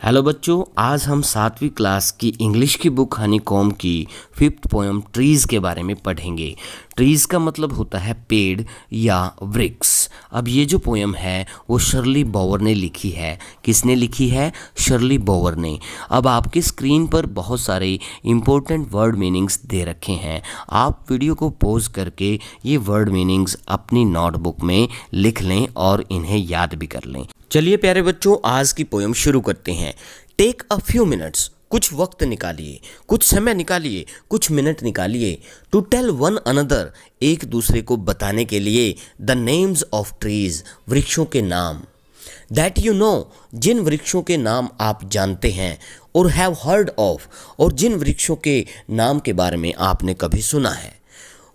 Hello बच्चों, आज हम 7वीं क्लास की इंग्लिश की बुक हनीकॉम्ब की 5th पोएम ट्रीज़ के बारे में पढ़ेंगे। ट्रीज़ का मतलब होता है पेड़ या वृक्ष। अब ये जो पोएम है वो शर्ली बोवर ने लिखी है। किसने लिखी है? शर्ली बोवर ने। अब आपकी स्क्रीन पर बहुत सारे इम्पोर्टेंट वर्ड मीनिंग्स दे रखे हैं। आप वीडियो को पॉज करके ये वर्ड मीनिंग्स अपनी नोटबुक में लिख लें और इन्हें याद भी कर लें। चलिए प्यारे बच्चों, आज की पोएम शुरू करते हैं। टेक अ फ्यू मिनट्स, कुछ वक्त निकालिए, कुछ समय निकालिए, कुछ मिनट निकालिए। टू टेल वन अनदर, एक दूसरे को बताने के लिए। द नेम्स ऑफ ट्रीज, वृक्षों के नाम। दैट यू नो, जिन वृक्षों के नाम आप जानते हैं। और हैव हर्ड ऑफ, और जिन वृक्षों के नाम के बारे में आपने कभी सुना है।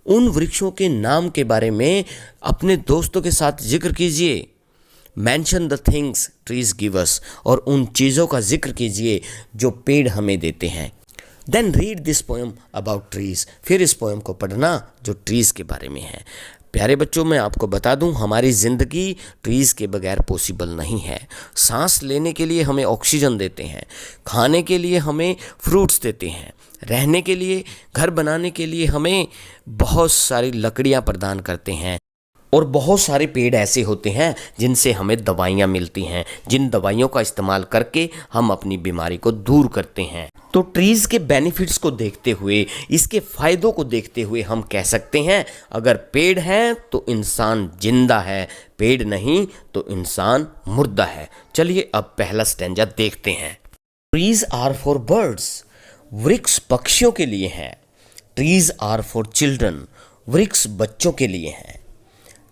उन वृक्षों के नाम के बारे में अपने दोस्तों के साथ जिक्र कीजिए। Mention the things trees give us, और उन चीज़ों का जिक्र कीजिए जो पेड़ हमें देते हैं। Then read this poem about trees, फिर इस पोएम को पढ़ना जो ट्रीज के बारे में है। प्यारे बच्चों, मैं आपको बता दूं, हमारी ज़िंदगी ट्रीज़ के बगैर पॉसिबल नहीं है। सांस लेने के लिए हमें ऑक्सीजन देते हैं, खाने के लिए हमें फ्रूट्स देते हैं, रहने के लिए, घर बनाने के लिए हमें बहुत सारी लकड़ियाँ प्रदान करते हैं। और बहुत सारे पेड़ ऐसे होते हैं जिनसे हमें दवाइयाँ मिलती हैं, जिन दवाइयों का इस्तेमाल करके हम अपनी बीमारी को दूर करते हैं। तो ट्रीज़ के बेनिफिट्स को देखते हुए, इसके फ़ायदों को देखते हुए हम कह सकते हैं, अगर पेड़ है तो इंसान जिंदा है, पेड़ नहीं तो इंसान मुर्दा है। चलिए अब पहला स्टैंजा देखते हैं। ट्रीज़ आर फॉर बर्ड्स, वृक्ष पक्षियों के लिए हैं। ट्रीज़ आर फॉर चिल्ड्रन, वृक्ष बच्चों के लिए हैं।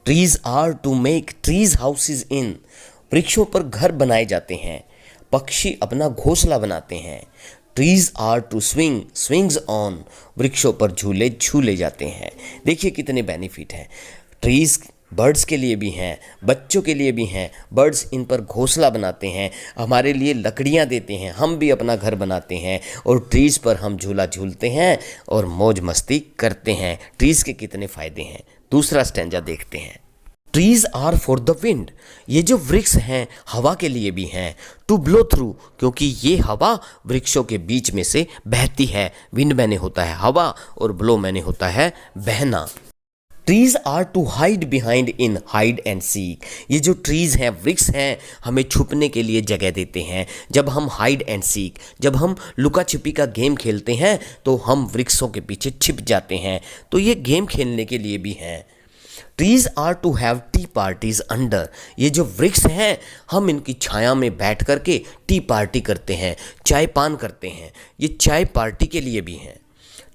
Trees are to make trees houses in, वृक्षों पर घर बनाए जाते हैं, पक्षी अपना घोंसला बनाते हैं। Trees are to swing swings on, वृक्षों पर झूले झूले जाते हैं। देखिए कितने बेनिफिट हैं। ट्रीज बर्ड्स के लिए भी हैं, बच्चों के लिए भी हैं। बर्ड्स इन पर घोंसला बनाते हैं, हमारे लिए लकड़ियाँ देते हैं, हम भी अपना घर बनाते हैं और ट्रीज़ पर हम झूला झूलते हैं और मौज मस्ती करते हैं। ट्रीज़ के कितने फ़ायदे हैं। दूसरा स्टैंजा देखते हैं। Trees are for the wind, ये जो वृक्ष हैं हवा के लिए भी हैं। टू ब्लो थ्रू, क्योंकि ये हवा वृक्षों के बीच में से बहती है। विंड मैंने होता है हवा और ब्लो मैंने होता है बहना। Trees are to hide behind in, hide and seek, ये जो ट्रीज हैं, वृक्ष हैं, हमें छुपने के लिए जगह देते हैं। जब हम हाइड एंड सीक, जब हम लुका छिपी का गेम खेलते हैं तो हम वृक्षों के पीछे छिप जाते हैं, तो ये गेम खेलने के लिए भी हैं। Trees are to have tea parties under, ये जो वृक्ष हैं हम इनकी छाया में बैठ करके टी पार्टी करते हैं, चाय पान करते हैं, ये चाय पार्टी के लिए भी हैं।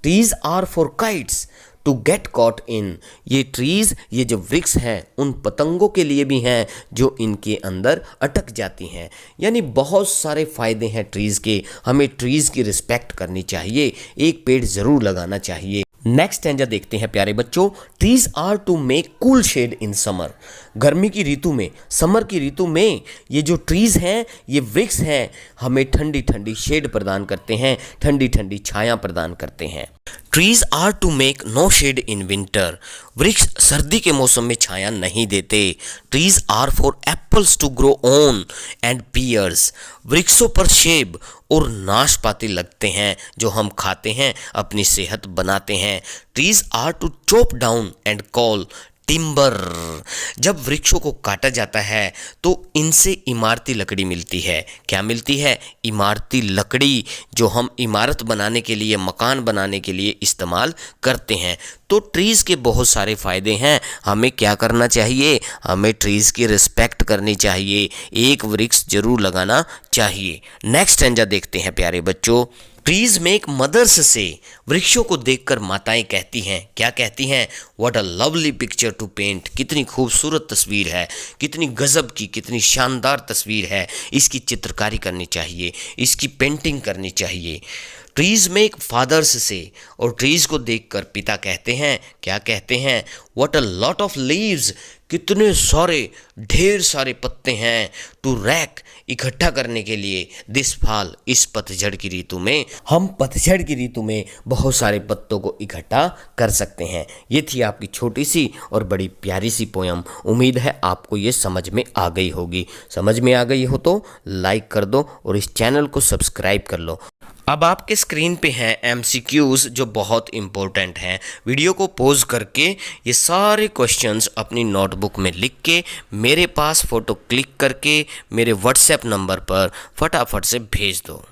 Trees are for kites to get caught in, ये ट्रीज, ये जो वृक्ष हैं उन पतंगों के लिए भी हैं जो इनके अंदर अटक जाती हैं। यानी बहुत सारे फ़ायदे हैं ट्रीज़ के। हमें ट्रीज़ की रिस्पेक्ट करनी चाहिए, एक पेड़ ज़रूर लगाना चाहिए। नेक्स्ट स्टैंजा देखते हैं प्यारे बच्चों। Trees are to make cool shade in summer, गर्मी की ऋतु में, समर की ऋतु में ये जो ट्रीज हैं, ये वृक्ष हैं, हमें ठंडी ठंडी शेड प्रदान करते हैं, ठंडी ठंडी छाया प्रदान करते हैं। Trees are to make no shade in winter, वृक्ष सर्दी के मौसम में छाया नहीं देते। Trees are for apples to grow on and pears, वृक्षों पर सेब और नाशपाती लगते हैं जो हम खाते हैं, अपनी सेहत बनाते हैं। Trees are to chop down and call timber, जब वृक्षों को काटा जाता है तो इनसे इमारती लकड़ी मिलती है। क्या मिलती है? इमारती लकड़ी, जो हम इमारत बनाने के लिए, मकान बनाने के लिए इस्तेमाल करते हैं। तो ट्रीज़ के बहुत सारे फ़ायदे हैं। हमें क्या करना चाहिए? हमें ट्रीज़ की रिस्पेक्ट करनी चाहिए, एक वृक्ष जरूर लगाना चाहिए। नेक्स्ट स्टैंजा देखते हैं प्यारे बच्चों। ट्रीज मेक मदर्स से, वृक्षों को देखकर माताएं कहती हैं, क्या कहती हैं? What a lovely picture to paint, कितनी खूबसूरत तस्वीर है, कितनी गजब की, कितनी शानदार तस्वीर है, इसकी चित्रकारी करनी चाहिए, इसकी पेंटिंग करनी चाहिए। ट्रीज मेक फादर्स से, और ट्रीज को देखकर पिता कहते हैं, क्या कहते हैं? What a lot of leaves, कितने सारे, ढेर सारे पत्ते हैं। टू रैक, इकट्ठा करने के लिए। दिस फॉल, इस पतझड़ की ऋतु में, हम पतझड़ की ऋतु में बहुत सारे पत्तों को इकट्ठा कर सकते हैं। ये थी आपकी छोटी सी और बड़ी प्यारी सी पोयम। उम्मीद है आपको ये समझ में आ गई होगी। समझ में आ गई हो तो लाइक कर दो और इस चैनल को सब्सक्राइब कर लो। अब आपके स्क्रीन पे हैं MCQs जो बहुत इम्पोर्टेंट हैं। वीडियो को पॉज करके ये सारे क्वेश्चंस अपनी नोटबुक में लिख के मेरे पास फ़ोटो क्लिक करके मेरे व्हाट्सएप नंबर पर फटाफट से भेज दो।